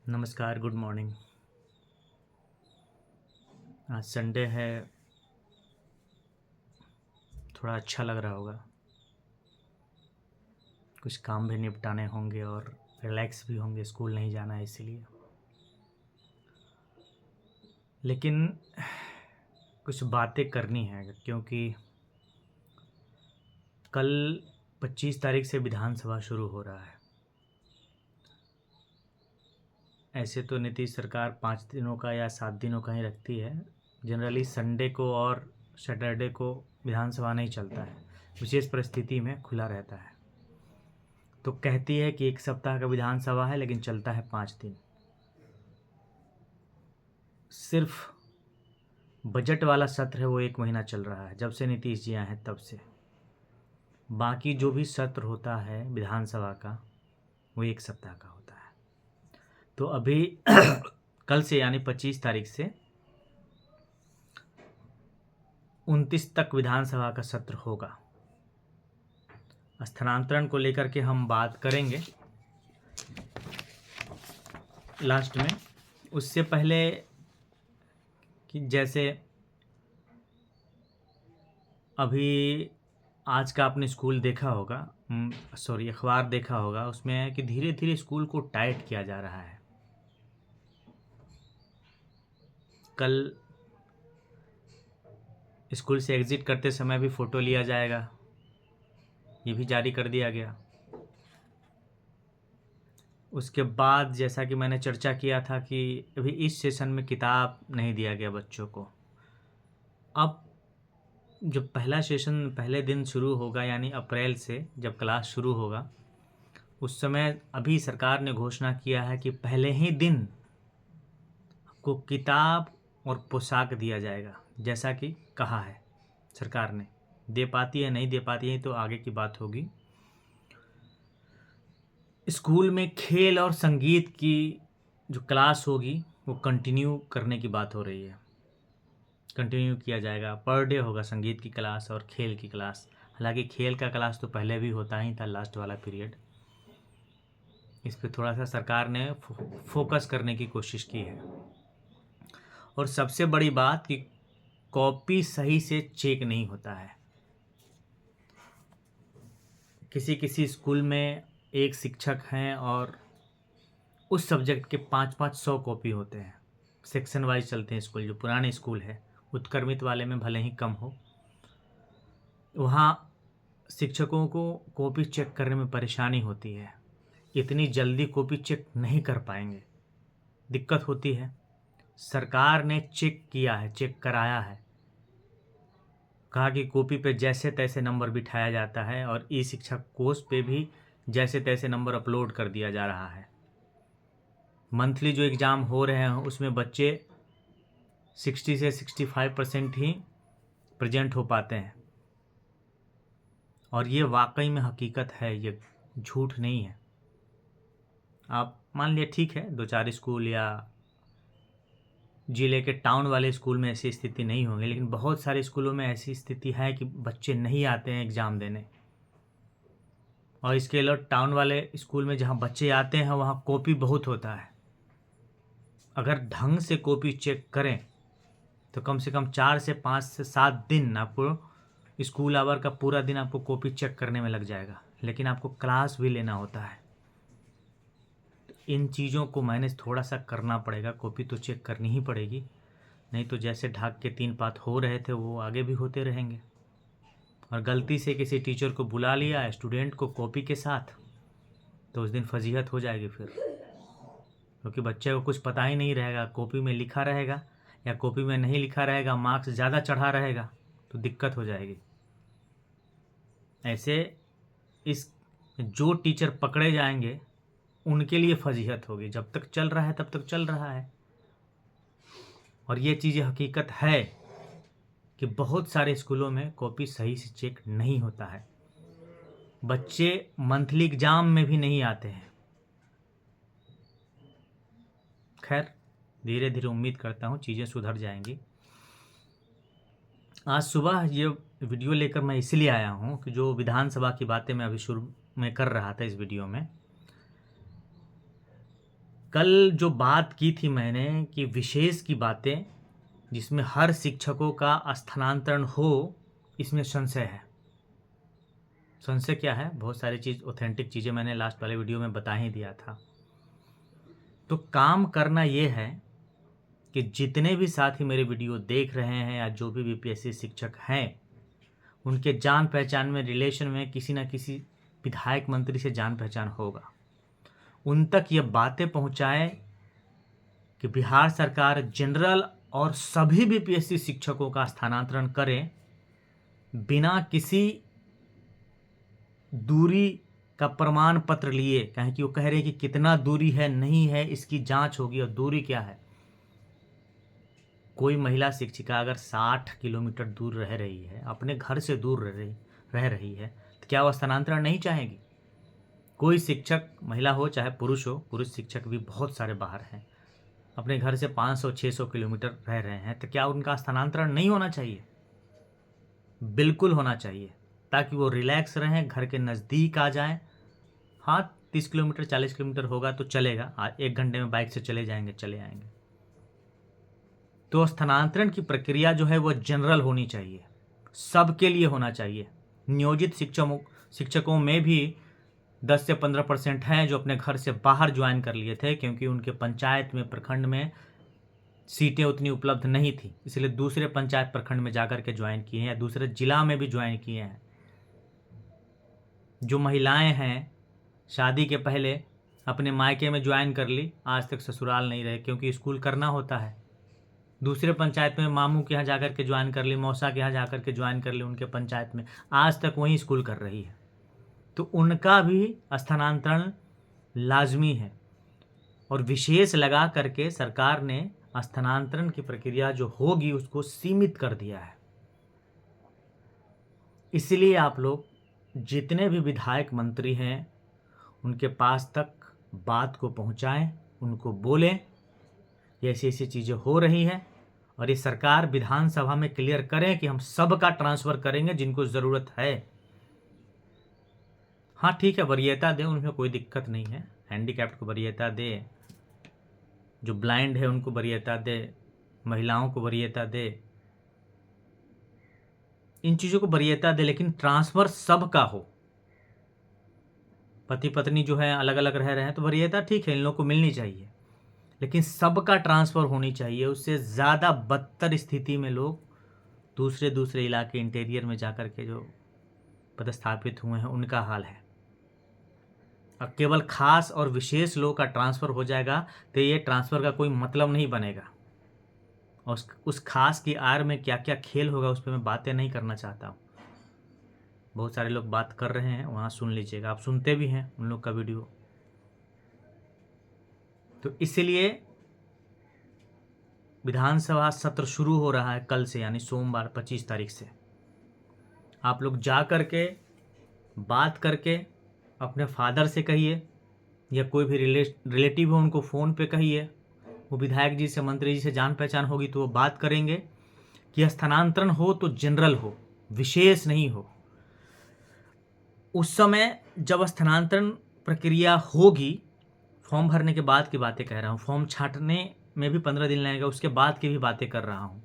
नमस्कार, good morning. आज Sunday है, थोड़ा अच्छा लग रहा होगा। कुछ काम भी निपटाने होंगे और रिलैक्स भी होंगे, स्कूल नहीं जाना है इसीलिए। लेकिन कुछ बातें करनी है क्योंकि कल 25 तारीख से विधानसभा शुरू हो रहा है। ऐसे तो नीतीश सरकार 5 दिनों का या 7 दिनों का ही रखती है। जनरली संडे को और सैटरडे को विधानसभा नहीं चलता है, विशेष परिस्थिति में खुला रहता है। तो कहती है कि 1 सप्ताह का विधानसभा है, लेकिन चलता है 5 दिन। सिर्फ बजट वाला सत्र है वो 1 महीना चल रहा है, जब से नीतीश जी आए हैं तब से। बाकी जो भी सत्र होता है विधानसभा का वो 1 सप्ताह का होता है। तो अभी कल से यानी 25 तारीख से 29 तक विधानसभा का सत्र होगा। स्थानांतरण को लेकर के हम बात करेंगे लास्ट में। उससे पहले कि जैसे अभी आज का आपने स्कूल देखा होगा, अखबार देखा होगा, उसमें है कि धीरे धीरे स्कूल को टाइट किया जा रहा है। कल स्कूल से एग्ज़िट करते समय भी फ़ोटो लिया जाएगा, ये भी जारी कर दिया गया। उसके बाद जैसा कि मैंने चर्चा किया था कि अभी इस सेशन में किताब नहीं दिया गया बच्चों को। अब जब पहला सेशन पहले दिन शुरू होगा यानी अप्रैल से जब क्लास शुरू होगा, उस समय अभी सरकार ने घोषणा किया है कि पहले ही दिन आपको किताब और पोशाक दिया जाएगा, जैसा कि कहा है सरकार ने। दे पाती है नहीं दे पाती है तो आगे की बात होगी। स्कूल में खेल और संगीत की जो क्लास होगी वो कंटिन्यू करने की बात हो रही है, कंटिन्यू किया जाएगा। पर डे होगा संगीत की क्लास और खेल की क्लास। हालांकि खेल का क्लास तो पहले भी होता ही था, लास्ट वाला पीरियड। इस पर थोड़ा सा सरकार ने फोकस करने की कोशिश की है। और सबसे बड़ी बात कि कॉपी सही से चेक नहीं होता है। किसी किसी स्कूल में एक शिक्षक हैं और उस सब्जेक्ट के 500-500 कॉपी होते हैं। सेक्शन वाइज चलते हैं स्कूल। जो पुराने स्कूल है उत्क्रमित वाले में भले ही कम हो, वहाँ शिक्षकों को कॉपी चेक करने में परेशानी होती है। इतनी जल्दी कॉपी चेक नहीं कर पाएंगे, दिक्कत होती है। सरकार ने चेक किया है, चेक कराया है। कहा कि कॉपी पे जैसे तैसे नंबर बिठाया जाता है और ई शिक्षा कोष पे भी जैसे तैसे नंबर अपलोड कर दिया जा रहा है। मंथली जो एग्ज़ाम हो रहे हैं उसमें बच्चे 60 से 65% ही प्रेजेंट हो पाते हैं। और ये वाकई में हकीकत है, ये झूठ नहीं है। आप मान लिया ठीक है 2-4 स्कूल या जिले के टाउन वाले स्कूल में ऐसी स्थिति नहीं होगी, लेकिन बहुत सारे स्कूलों में ऐसी स्थिति है कि बच्चे नहीं आते हैं एग्ज़ाम देने। और इसके अलावा टाउन वाले स्कूल में जहाँ बच्चे आते हैं वहाँ कॉपी बहुत होता है। अगर ढंग से कॉपी चेक करें तो कम से कम 4 से 5 से 7 दिन आपको स्कूल आवर का पूरा दिन आपको कॉपी चेक करने में लग जाएगा। लेकिन आपको क्लास भी लेना होता है। इन चीज़ों को मैनेज थोड़ा सा करना पड़ेगा। कॉपी तो चेक करनी ही पड़ेगी, नहीं तो जैसे ढाक के 3 पात हो रहे थे वो आगे भी होते रहेंगे। और गलती से किसी टीचर को बुला लिया स्टूडेंट को कॉपी के साथ, तो उस दिन फजीहत हो जाएगी फिर, क्योंकि बच्चे को कुछ पता ही नहीं रहेगा। कॉपी में लिखा रहेगा या कॉपी में नहीं लिखा रहेगा, मार्क्स ज़्यादा चढ़ा रहेगा तो दिक्कत हो जाएगी। ऐसे इस जो टीचर पकड़े जाएंगे उनके लिए फजीहत होगी। जब तक चल रहा है तब तक चल रहा है। और ये चीज़ हकीकत है कि बहुत सारे स्कूलों में कॉपी सही से चेक नहीं होता है। बच्चे मंथली एग्ज़ाम में भी नहीं आते हैं। खैर, धीरे धीरे उम्मीद करता हूँ चीज़ें सुधर जाएंगी। आज सुबह ये वीडियो लेकर मैं इसलिए आया हूँ कि जो विधानसभा की बातें मैं अभी शुरू में कर रहा था इस वीडियो में, कल जो बात की थी मैंने कि विशेष की बातें जिसमें हर शिक्षकों का स्थानांतरण हो, इसमें संशय है। संशय क्या है? बहुत सारी चीज़, ऑथेंटिक चीज़ें मैंने लास्ट वाले वीडियो में बता ही दिया था। तो काम करना ये है कि जितने भी साथी मेरे वीडियो देख रहे हैं या जो भी बीपीएससी शिक्षक हैं, उनके जान पहचान में, रिलेशन में किसी न किसी विधायक मंत्री से जान पहचान होगा। उन तक ये बातें पहुंचाएं कि बिहार सरकार जनरल और सभी बीपीएससी शिक्षकों का स्थानांतरण करें बिना किसी दूरी का प्रमाण पत्र लिए। कहें कि वो कह रहे हैं कि कितना दूरी है, नहीं है, इसकी जांच होगी और दूरी क्या है। कोई महिला शिक्षिका अगर 60 किलोमीटर दूर रह रही है, अपने घर से दूर रह रही है, तो क्या वो स्थानांतरण नहीं चाहेगी? कोई शिक्षक, महिला हो चाहे पुरुष हो, पुरुष शिक्षक भी बहुत सारे बाहर हैं, अपने घर से 500-600 किलोमीटर रह रहे हैं, तो क्या उनका स्थानांतरण नहीं होना चाहिए? बिल्कुल होना चाहिए, ताकि वो रिलैक्स रहें, घर के नज़दीक आ जाएं। हाँ, 30 किलोमीटर 40 किलोमीटर होगा तो चलेगा, 1 घंटे में बाइक से चले जाएंगे, चले आएंगे। तो स्थानांतरण की प्रक्रिया जो है वो जनरल होनी चाहिए, सबके लिए होना चाहिए। नियोजित शिक्षकों में भी 10 से 15% हैं जो अपने घर से बाहर ज्वाइन कर लिए थे, क्योंकि उनके पंचायत में, प्रखंड में सीटें उतनी उपलब्ध नहीं थी, इसलिए दूसरे पंचायत प्रखंड में जाकर के ज्वाइन किए हैं या दूसरे जिला में भी ज्वाइन किए हैं। जो महिलाएं हैं, शादी के पहले अपने मायके में ज्वाइन कर ली, आज तक ससुराल नहीं रहे, क्योंकि स्कूल करना होता है। दूसरे पंचायत में मामू के यहाँ जाकर के ज्वाइन कर ली, मौसा के यहाँ जाकर के ज्वाइन कर ली, उनके पंचायत में आज तक वहीं स्कूल कर रही है, तो उनका भी स्थानांतरण लाजमी है। और विशेष लगा करके सरकार ने स्थानांतरण की प्रक्रिया जो होगी उसको सीमित कर दिया है। इसलिए आप लोग जितने भी विधायक मंत्री हैं उनके पास तक बात को पहुंचाएं, उनको बोलें ऐसी ऐसी चीज़ें हो रही हैं, और ये सरकार विधानसभा में क्लियर करें कि हम सब का ट्रांसफ़र करेंगे जिनको ज़रूरत है। हाँ ठीक है, वरीयता दें, उनमें कोई दिक्कत नहीं है। हैंडीकैप्ड को वरीयता दे, जो ब्लाइंड है उनको वरीयता दे, महिलाओं को वरीयता दे, इन चीज़ों को वरीयता दे, लेकिन ट्रांसफ़र सब का हो। पति पत्नी जो है अलग अलग रह रहे हैं तो वरीयता ठीक है, इन लोगों को मिलनी चाहिए, लेकिन सबका ट्रांसफ़र होनी चाहिए। उससे ज़्यादा बदतर स्थिति में लोग दूसरे इलाके, इंटीरियर में जाकर के जो पदस्थापित हुए हैं उनका हाल है। अब केवल खास और विशेष लोग का ट्रांसफ़र हो जाएगा तो ये ट्रांसफ़र का कोई मतलब नहीं बनेगा, और उस खास की आड़ में क्या क्या खेल होगा उस पर मैं बातें नहीं करना चाहता हूँ। बहुत सारे लोग बात कर रहे हैं, वहाँ सुन लीजिएगा, आप सुनते भी हैं उन लोग का वीडियो। तो इसलिए विधानसभा सत्र शुरू हो रहा है कल से, यानी सोमवार 25 तारीख से। आप लोग जा कर के बात करके अपने फादर से कहिए, या कोई भी रिलेटिव हो उनको फ़ोन पे कहिए, वो विधायक जी से, मंत्री जी से जान पहचान होगी तो वो बात करेंगे कि स्थानांतरण हो तो जनरल हो, विशेष नहीं हो। उस समय जब स्थानांतरण प्रक्रिया होगी, फॉर्म भरने के बाद की बातें कह रहा हूँ, फॉर्म छांटने में भी 15 दिन लगेगा, उसके बाद की भी बातें कर रहा हूँ।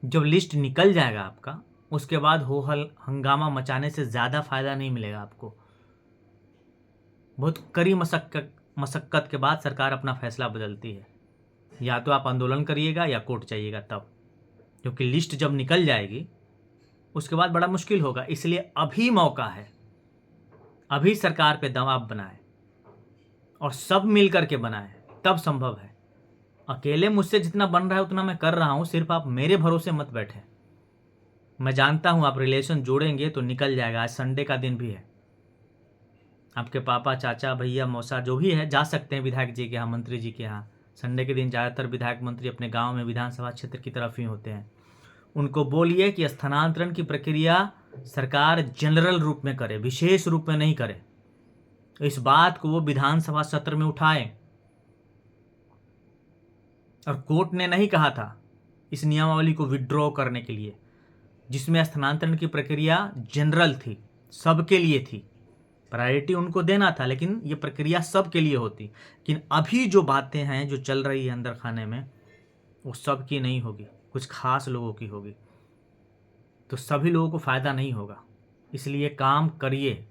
जब लिस्ट निकल जाएगा आपका, उसके बाद हो हंगामा मचाने से ज़्यादा फ़ायदा नहीं मिलेगा आपको। बहुत कड़ी मशक्क़त के बाद सरकार अपना फैसला बदलती है, या तो आप आंदोलन करिएगा या कोर्ट जाइएगा तब, क्योंकि लिस्ट जब निकल जाएगी उसके बाद बड़ा मुश्किल होगा। इसलिए अभी मौका है, अभी सरकार पे दबाव बनाए और सब मिल करके बनाए, तब संभव है। अकेले मुझसे जितना बन रहा है उतना मैं कर रहा हूँ, सिर्फ आप मेरे भरोसे मत बैठे। मैं जानता हूँ आप रिलेशन जोड़ेंगे तो निकल जाएगा। आज संडे का दिन भी है, आपके पापा, चाचा, भैया, मौसा जो भी है जा सकते हैं विधायक जी के यहाँ, मंत्री जी के यहाँ। संडे के दिन ज़्यादातर विधायक मंत्री अपने गांव में विधानसभा क्षेत्र की तरफ ही होते हैं। उनको बोलिए कि स्थानांतरण की प्रक्रिया सरकार जनरल रूप में करे, विशेष रूप में नहीं करे। इस बात को वो विधानसभा सत्र में उठाएं। और कोर्ट ने नहीं कहा था इस नियमावली को विड्रॉ करने के लिए, जिसमें स्थानांतरण की प्रक्रिया जनरल थी, सबके लिए थी। प्रायोरिटी उनको देना था, लेकिन ये प्रक्रिया सबके लिए होती। लेकिन अभी जो बातें हैं जो चल रही है अंदर खाने में, वो सब की नहीं होगी, कुछ खास लोगों की होगी। तो सभी लोगों को फ़ायदा नहीं होगा, इसलिए काम करिए,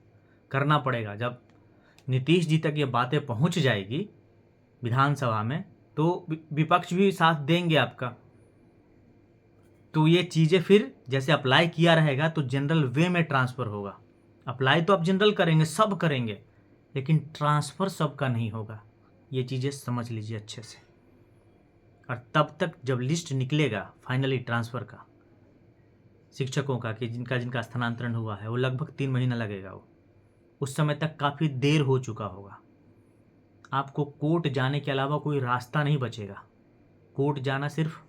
करना पड़ेगा। जब नीतीश जी तक ये बातें पहुंच जाएगी विधानसभा में, तो विपक्ष भी साथ देंगे आपका। तो ये चीज़ें फिर जैसे अप्लाई किया रहेगा तो जनरल वे में ट्रांसफ़र होगा। अप्लाई तो आप जनरल करेंगे, सब करेंगे, लेकिन ट्रांसफ़र सबका नहीं होगा। ये चीज़ें समझ लीजिए अच्छे से। और तब तक जब लिस्ट निकलेगा फाइनली ट्रांसफ़र का शिक्षकों का, कि जिनका जिनका स्थानांतरण हुआ है, वो लगभग 3 महीना लगेगा। वो उस समय तक काफ़ी देर हो चुका होगा। आपको कोर्ट जाने के अलावा कोई रास्ता नहीं बचेगा। कोर्ट जाना सिर्फ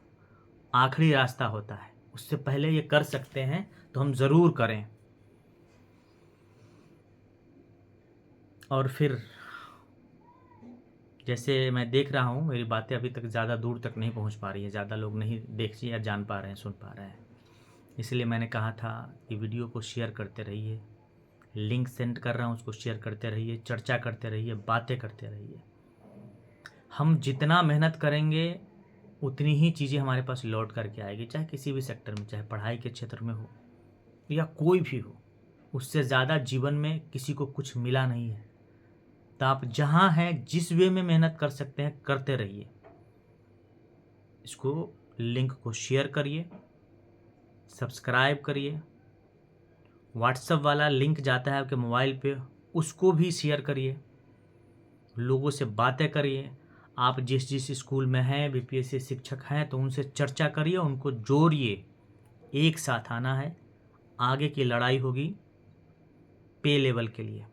आखिरी रास्ता होता है, उससे पहले ये कर सकते हैं तो हम ज़रूर करें। और फिर जैसे मैं देख रहा हूँ मेरी बातें अभी तक ज़्यादा दूर तक नहीं पहुँच पा रही है, ज़्यादा लोग नहीं देख या जान पा रहे हैं, सुन पा रहे हैं। इसलिए मैंने कहा था कि वीडियो को शेयर करते रहिए, लिंक सेंड कर रहा हूँ, उसको शेयर करते रहिए, चर्चा करते रहिए, बातें करते रहिए। हम जितना मेहनत करेंगे उतनी ही चीज़ें हमारे पास लौट करके आएगी, चाहे किसी भी सेक्टर में, चाहे पढ़ाई के क्षेत्र में हो या कोई भी हो। उससे ज़्यादा जीवन में किसी को कुछ मिला नहीं है। तो आप जहाँ हैं, जिस वे में मेहनत कर सकते हैं करते रहिए। इसको लिंक को शेयर करिए, सब्सक्राइब करिए। व्हाट्सएप वाला लिंक जाता है आपके मोबाइल पे, उसको भी शेयर करिए, लोगों से बातें करिए। आप जिस जिस स्कूल में हैं, बीपीएससी शिक्षक हैं, तो उनसे चर्चा करिए, उनको जोड़िए। एक साथ आना है, आगे की लड़ाई होगी पे लेवल के लिए।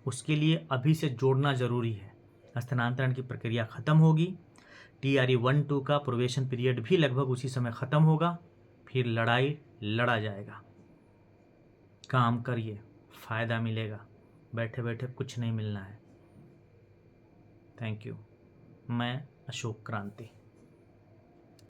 उसके लिए अभी से जोड़ना ज़रूरी है। स्थानांतरण की प्रक्रिया ख़त्म होगी, TRE 1-2 का प्रोबेशन पीरियड भी लगभग उसी समय ख़त्म होगा, फिर लड़ाई लड़ा जाएगा। काम करिए, फ़ायदा मिलेगा, बैठे बैठे कुछ नहीं मिलना है। Thank you. मैं अशोक क्रांति।